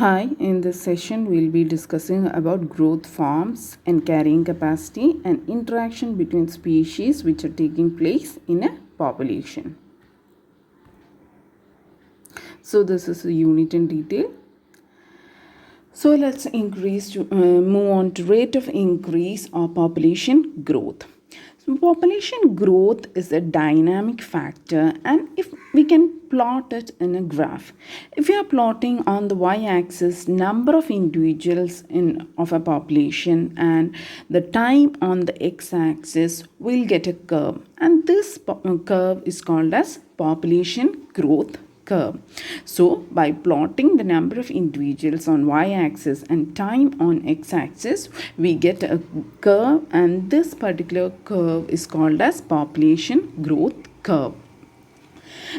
Hi, in this session we'll be discussing about growth forms and carrying capacity and interaction between species which are taking place in a population. So this is a unit in detail. So let's move on to rate of increase or population growth. So population growth is a dynamic factor, and if we can plot it in a graph. If we are plotting on the y-axis number of individuals of a population and the time on the x-axis, we'll get a curve, and this curve is called as population growth curve. So by plotting the number of individuals on y-axis and time on x-axis, we get a curve, and this particular curve is called as population growth curve.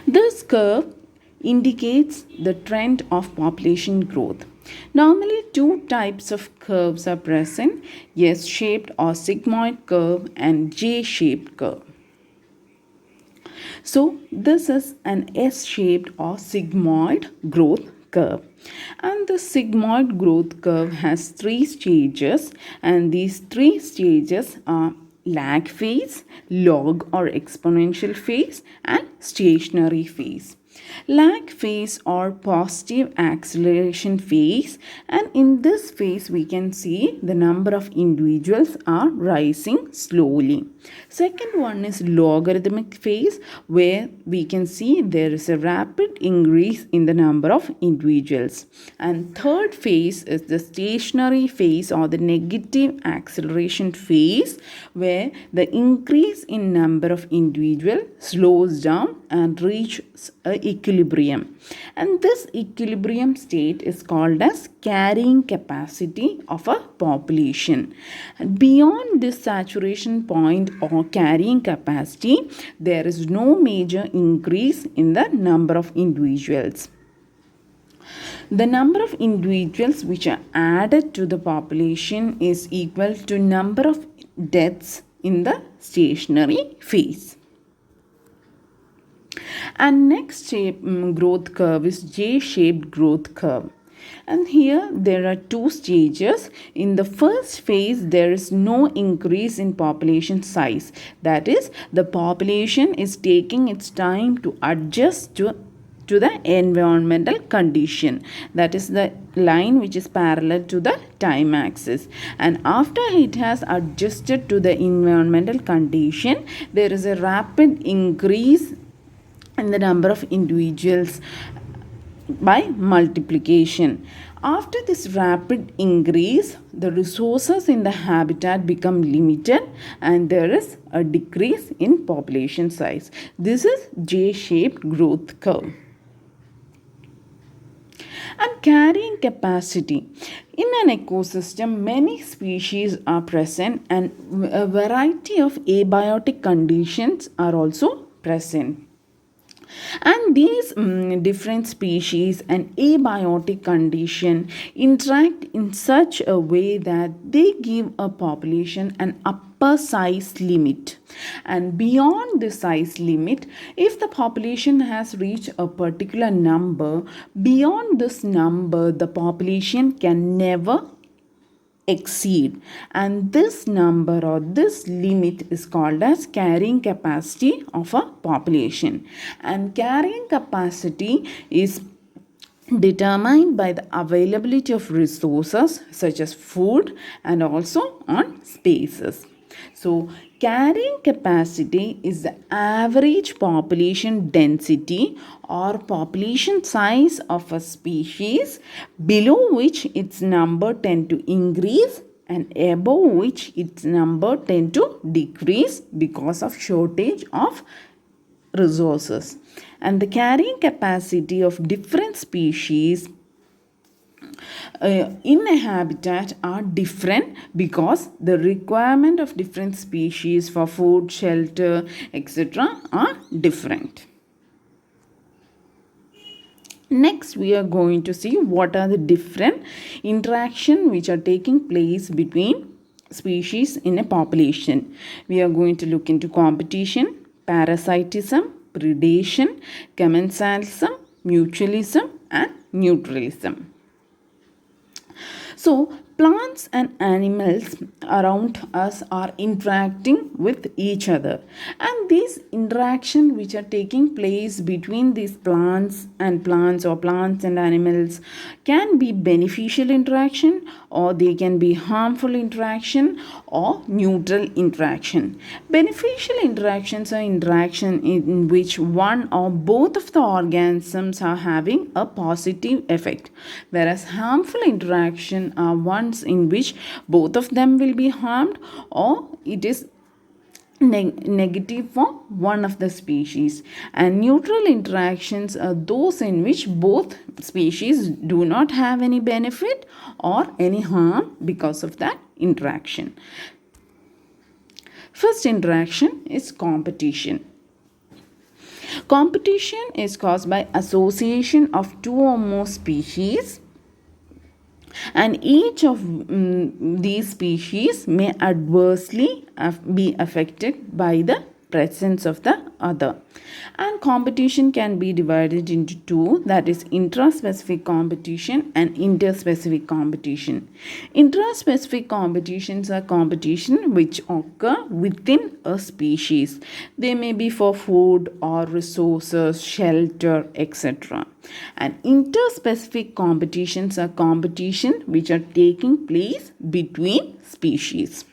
This curve indicates the trend of population growth. Normally, two types of curves are present: S-shaped or sigmoid curve and J-shaped curve. So this is an S-shaped or sigmoid growth curve. And the sigmoid growth curve has three stages, and these three stages are lag phase, log or exponential phase, and stationary phase. Lag phase or positive acceleration phase, and in this phase we can see the number of individuals are rising slowly. Second one is logarithmic phase, where we can see there is a rapid increase in the number of individuals. And third phase is the stationary phase or the negative acceleration phase, where the increase in number of individuals slows down and reaches a equilibrium. And this equilibrium state is called as carrying capacity of a population. And beyond this saturation point or carrying capacity, there is no major increase in the number of individuals. The number of individuals which are added to the population is equal to number of deaths in the stationary phase. And next growth curve is J-shaped growth curve. And here there are two stages. In the first phase, there is no increase in population size. That is, the population is taking its time to adjust to the environmental condition. That is the line which is parallel to the time axis. And after it has adjusted to the environmental condition, there is a rapid increase in the number of individuals by multiplication. After this rapid increase, the resources in the habitat become limited and there is a decrease in population size. This is J-shaped growth curve. And carrying capacity. In an ecosystem, many species are present and a variety of abiotic conditions are also present. And these different species and abiotic condition interact in such a way that they give a population an upper size limit. And beyond the size limit, if the population has reached a particular number, beyond this number, the population can never exceed, and this number or this limit is called as carrying capacity of a population. And carrying capacity is determined by the availability of resources such as food and also on spaces. So carrying capacity is the average population density or population size of a species, below which its number tend to increase and above which its number tend to decrease because of shortage of resources. And the carrying capacity of different species in a habitat are different because the requirement of different species for food, shelter, etc. are different. Next, we are going to see what are the different interactions which are taking place between species in a population. We are going to look into competition, parasitism, predation, commensalism, mutualism, and neutralism. So, plants and animals around us are interacting with each other, and these interaction which are taking place between these plants or plants and animals can be beneficial interaction, or they can be harmful interaction, or neutral interaction. Beneficial interactions are interaction in which one or both of the organisms are having a positive effect, whereas harmful interaction are ones in which both of them will be harmed, or it is negative for one of the species. And neutral interactions are those in which both species do not have any benefit or any harm because of that interaction. First interaction is competition. Competition is caused by association of two or more species, and each of these species may adversely be affected by the presence of the other. And competition can be divided into two, that is intraspecific competition and interspecific competition. Intraspecific competitions are competition which occur within a species. They may be for food or resources, shelter, etc. And interspecific competitions are competition which are taking place between species.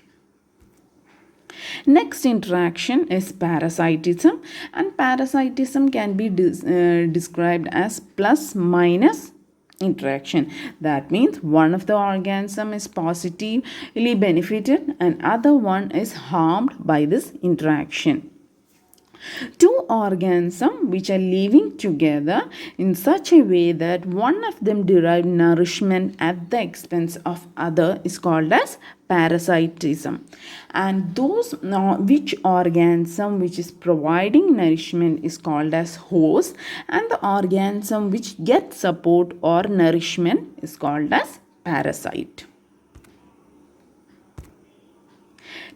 Next interaction is parasitism, and parasitism can be described as plus minus interaction. That means one of the organism is positively benefited and other one is harmed by this interaction. Two organisms which are living together in such a way that one of them derive nourishment at the expense of other is called as parasitism. And those which organism which is providing nourishment is called as host, and the organism which gets support or nourishment is called as parasite.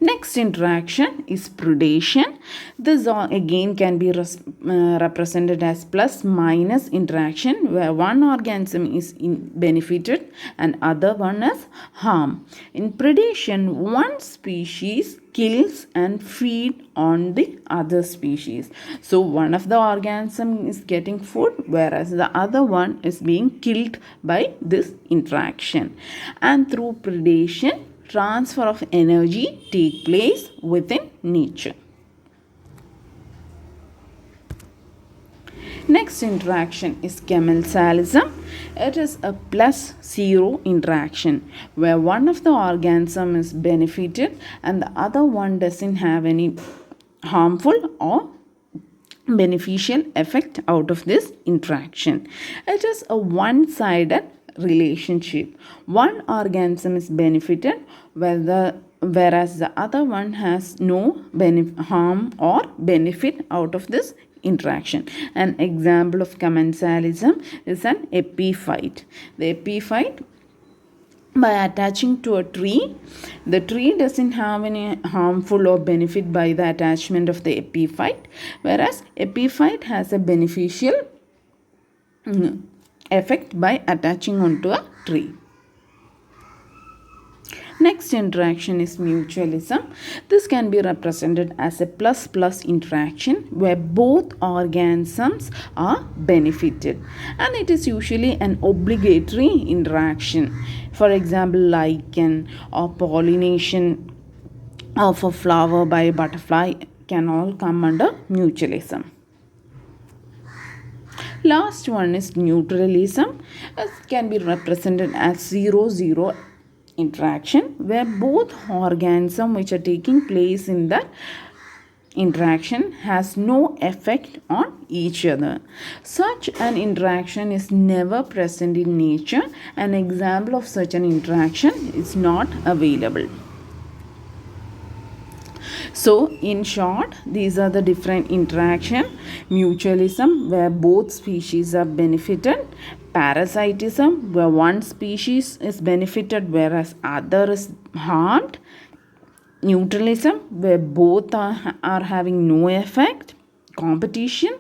Next interaction is predation. This again can be represented as plus minus interaction, where one organism is benefited and other one is harm. In predation, one species kills and feed on the other species. So one of the organism is getting food, whereas the other one is being killed by this interaction. And through predation, transfer of energy take place within nature. Next interaction is commensalism. It is a plus zero interaction where one of the organism is benefited and the other one doesn't have any harmful or beneficial effect out of this interaction. It is a one-sided relationship. One organism is benefited whereas the other one has no harm or benefit out of this interaction. An example of commensalism is an epiphyte. The epiphyte, by attaching to a tree, the tree doesn't have any harmful or benefit by the attachment of the epiphyte, whereas epiphyte has a beneficial effect by attaching onto a tree. Next interaction is mutualism. This can be represented as a plus-plus interaction where both organisms are benefited, and it is usually an obligatory interaction. For example, lichen or pollination of a flower by a butterfly can all come under mutualism. Last one is neutralism. It can be represented as 0-0 interaction where both organisms which are taking place in that interaction has no effect on each other. Such an interaction is never present in nature. An example of such an interaction is not available. So in short, these are the different interaction. Mutualism, where both species are benefited. Parasitism, where one species is benefited whereas other is harmed. Neutralism, where both are having no effect. Competition,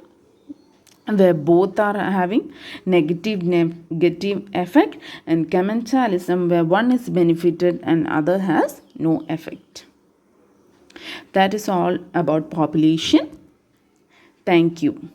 where both are having negative effect, and commensalism where one is benefited and other has no effect. That is all about population. Thank you.